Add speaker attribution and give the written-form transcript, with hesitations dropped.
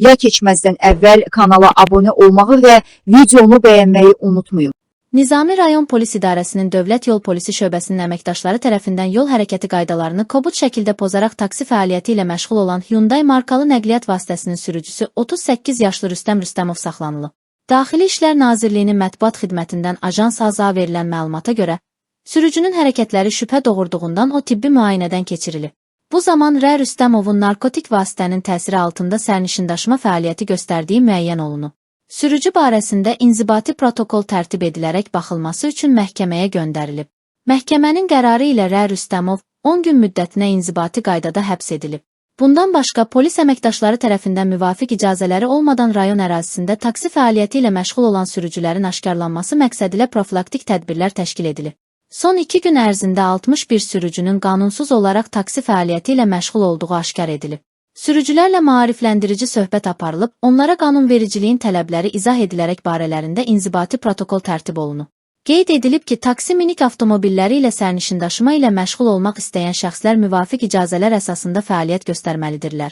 Speaker 1: Ya keçməzdən əvvəl kanala abunə olmağı və videomu bəyənməyi unutmayın.
Speaker 2: Nizami rayon polis idarəsinin Dövlət Yol Polisi şöbəsinin əməkdaşları tərəfindən yol hərəkəti qaydalarını kobud şəkildə pozaraq taksi fəaliyyəti ilə məşğul olan Hyundai markalı nəqliyyat vasitəsinin sürücüsü 38 yaşlı Rüstəm Rüstəmov saxlanılıb. Daxili İşlər Nazirliyinin mətbuat xidmətindən ajans AZA verilən məlumata görə, sürücünün hərəkətləri şübhə doğurduğundan o tibbi müayinədən keçirilib. Bu zaman Rüstəmovun narkotik vasitənin təsiri altında sərnişindaşıma fəaliyyəti göstərdiyi müəyyən olunub. Sürücü barəsində inzibati protokol tərtib edilərək baxılması üçün məhkəməyə göndərilib. Məhkəmənin qərarı ilə Rüstəmov 10 gün müddətinə inzibati qaydada həbs edilib. Bundan başqa polis əməkdaşları tərəfindən müvafiq icazələri olmadan rayon ərazisində taksi fəaliyyəti ilə məşğul olan sürücülərin aşkarlanması məqsədilə profilaktik tədbirlər təşkil edilib. Son 2 gün ərzində 61 sürücünün qanunsuz olaraq taksi fəaliyyəti ilə məşğul olduğu aşkar edilib. Sürücülərlə maarifləndirici söhbət aparılıb, onlara qanunvericiliyin tələbləri izah edilərək barələrində inzibati protokol tərtib olunub. Qeyd edilib ki, taksi minik avtomobilləri ilə sərnişindaşıma ilə məşğul olmaq istəyən şəxslər müvafiq icazələr əsasında fəaliyyət göstərməlidirlər.